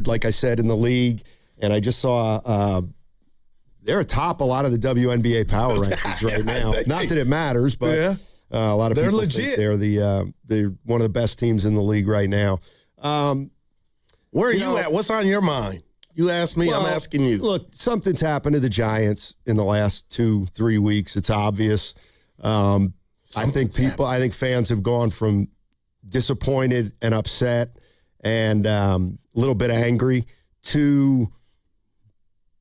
like I said, in the league. And I just saw they're atop a lot of the WNBA power rankings right now. Not that it matters, but a lot of people legit. think they're one of the best teams in the league right now. Where are you at? What's on your mind? You asked me, I'm asking you. Look, something's happened to the Giants in the last 2-3 weeks. It's obvious. I think fans have gone from disappointed and upset and a little bit angry to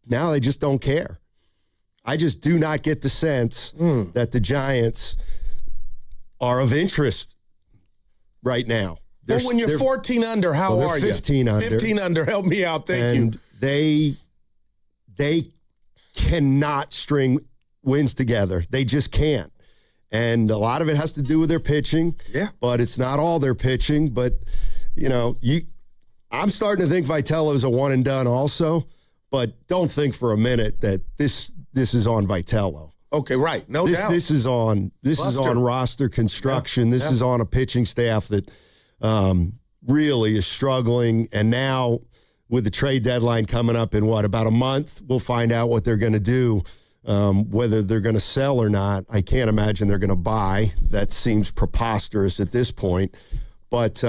now they just don't care. I just do not get the sense that the Giants are of interest right now. Well, when you're 14 under, how are you? 15 under. 15 under. Help me out. Thank you. They cannot string wins together. They just can't. And a lot of it has to do with their pitching. Yeah. But it's not all their pitching. But, I'm starting to think Vitello's a one and done also. But don't think for a minute that this is on Vitello. Okay, right. No doubt. This is on roster construction. This is on a pitching staff that really is struggling. And now with the trade deadline coming up in about a month, we'll find out what they're going to do, whether they're going to sell or not. I can't imagine they're going to buy. That seems preposterous at this point. But,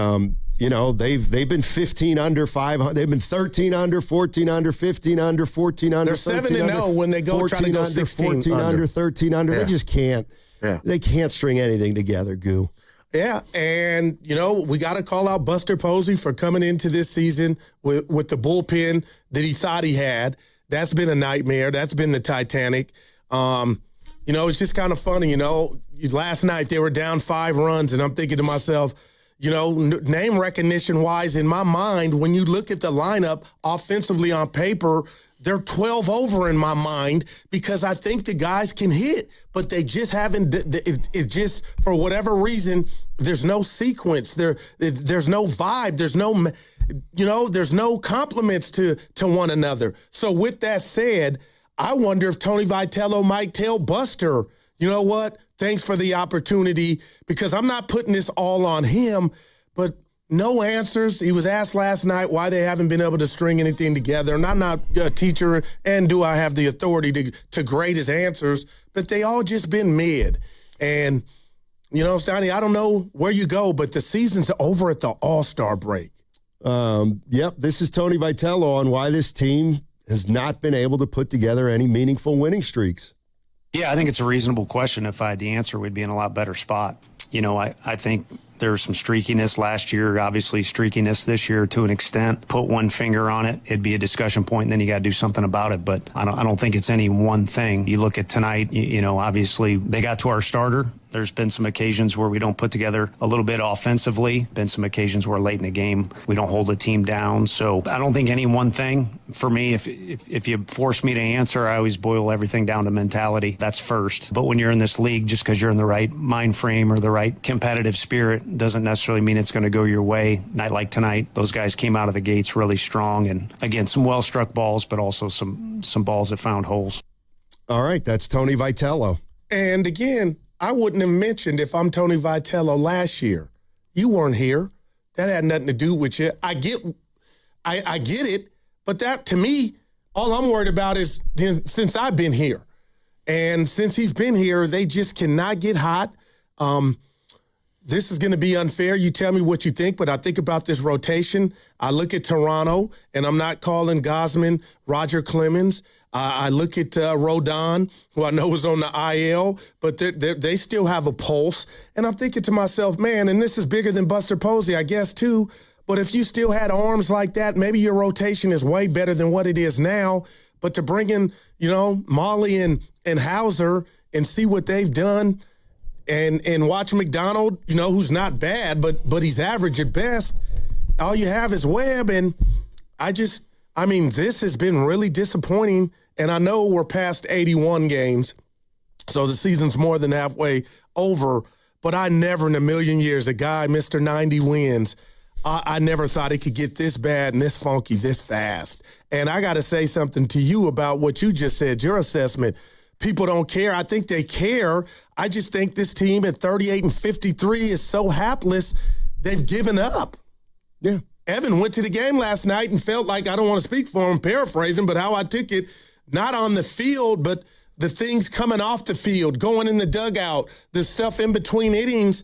they've been 15 under, 500. They've been 13 under, 14 under, 15 under, 14 under. They're 7-0 when they go try to go 16 14 under, 13 under. Yeah. They just can't. Yeah. They can't string anything together, Goo. Yeah, and, we got to call out Buster Posey for coming into this season with the bullpen that he thought he had. That's been a nightmare. That's been the Titanic. It's just kind of funny, Last night they were down 5 runs, and I'm thinking to myself, name recognition-wise, in my mind, when you look at the lineup offensively on paper, they're 12 over in my mind because I think the guys can hit, but they just haven't. It just, for whatever reason, there's no sequence. There's no vibe. There's no compliments to one another. So with that said, I wonder if Tony Vitello might tell Buster, you know what? Thanks for the opportunity, because I'm not putting this all on him, but no answers. He was asked last night why they haven't been able to string anything together. And I'm not a teacher, and do I have the authority to grade his answers, but they all just been mid. And, Stoney, I don't know where you go, but the season's over at the All-Star break. Yep, this is Tony Vitello on why this team has not been able to put together any meaningful winning streaks. Yeah, I think it's a reasonable question. If I had the answer, we'd be in a lot better spot. I think there was some streakiness last year, obviously streakiness this year to an extent. Put one finger on it, it'd be a discussion point, and then you got to do something about it. But I don't think it's any one thing. You look at tonight, obviously they got to our starter. There's been some occasions where we don't put together a little bit offensively. Been some occasions where late in the game we don't hold the team down. So I don't think any one thing. For me, if you force me to answer, I always boil everything down to mentality. That's first. But when you're in this league, just because you're in the right mind frame or the right competitive spirit doesn't necessarily mean it's going to go your way. Night like tonight, those guys came out of the gates really strong. And again, some well-struck balls, but also some balls that found holes. All right, that's Tony Vitello. And again, I wouldn't have mentioned if I'm Tony Vitello last year. You weren't here. That had nothing to do with you. I get it, but that, to me, all I'm worried about is since I've been here. And since he's been here, they just cannot get hot. This is going to be unfair. You tell me what you think, but I think about this rotation. I look at Toronto, and I'm not calling Gausman Roger Clemens. I look at Rodon, who I know is on the IL, but they still have a pulse. And I'm thinking to myself, man, and this is bigger than Buster Posey, I guess, too. But if you still had arms like that, maybe your rotation is way better than what it is now. But to bring in, Molly and Hauser and see what they've done and watch McDonald, who's not bad, but he's average at best. All you have is Webb. And this has been really disappointing. And I know we're past 81 games, so the season's more than halfway over. But I never in a million years, a guy, Mr. 90 wins, I never thought it could get this bad and this funky this fast. And I got to say something to you about what you just said, your assessment. People don't care. I think they care. I just think this team at 38 and 53 is so hapless, they've given up. Yeah. Evan went to the game last night and felt like, I don't want to speak for him, paraphrasing, but how I took it, not on the field, but the things coming off the field, going in the dugout, the stuff in between innings,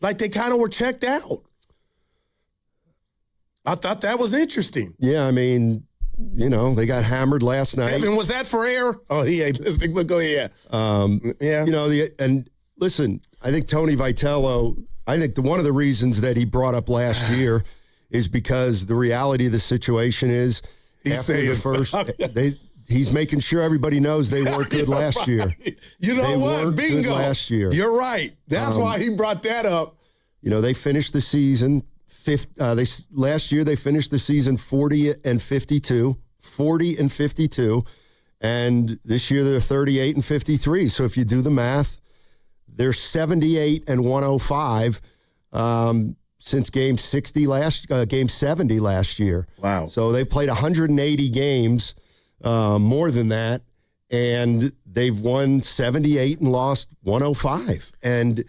like they kind of were checked out. I thought that was interesting. Yeah, I mean, you know, they got hammered last night. Evan, was that for air? Oh, he ain't listening, but go ahead. Yeah. You know, and listen, I think Tony Vitello, one of the reasons that he brought up last year is because the reality of the situation is after the first, he's making sure everybody knows they weren't good last year. You know they what? weren't Bingo. good last year. You're right. That's why he brought that up. You know, they finished the season last year they finished the season 40-52, and this year they're 38-53. So if you do the math, they're 78-105 since game 70 last year. Wow! So they played 180 games, more than that, and they've won 78 and lost 105. And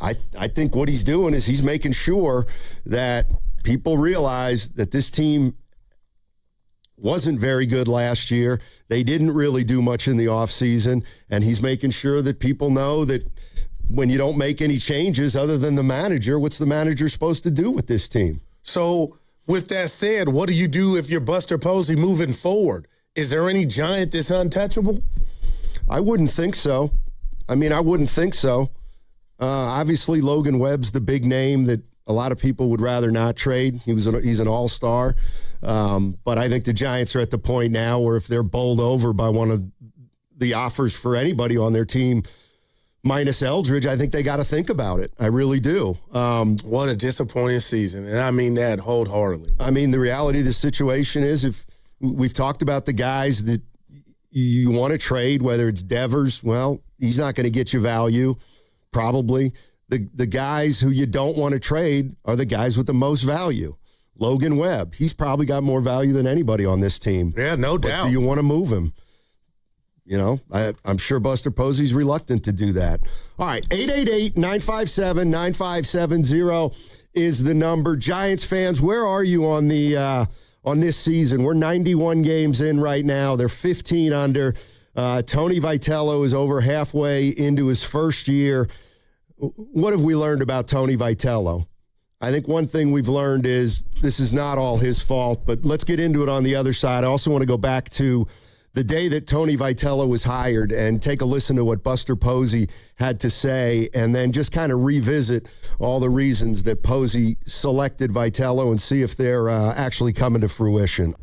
I think what he's doing is he's making sure that people realize that this team wasn't very good last year. They didn't really do much in the offseason, and he's making sure that people know that when you don't make any changes other than the manager, what's the manager supposed to do with this team? So with that said, what do you do if you're Buster Posey moving forward? Is there any giant that's untouchable? I wouldn't think so. I wouldn't think so. Obviously, Logan Webb's the big name that a lot of people would rather not trade. He's an all-star. But I think the Giants are at the point now where if they're bowled over by one of the offers for anybody on their team, minus Eldridge, I think they got to think about it. I really do. What a disappointing season, and I mean that wholeheartedly. The reality of the situation is if we've talked about the guys that you want to trade, whether it's Devers, well, he's not going to get you value. Probably the guys who you don't want to trade are the guys with the most value. Logan Webb, he's probably got more value than anybody on this team. Yeah, no doubt. Do you want to move him? You know, I'm sure Buster Posey's reluctant to do that. All right, 888-957-9570 is the number. Giants fans, where are you on this season? We're 91 games in right now. They're 15 under. Tony Vitello is over halfway into his first year. What have we learned about Tony Vitello? I think one thing we've learned is this is not all his fault, but let's get into it on the other side. I also want to go back to the day that Tony Vitello was hired and take a listen to what Buster Posey had to say, and then just kind of revisit all the reasons that Posey selected Vitello and see if they're actually coming to fruition.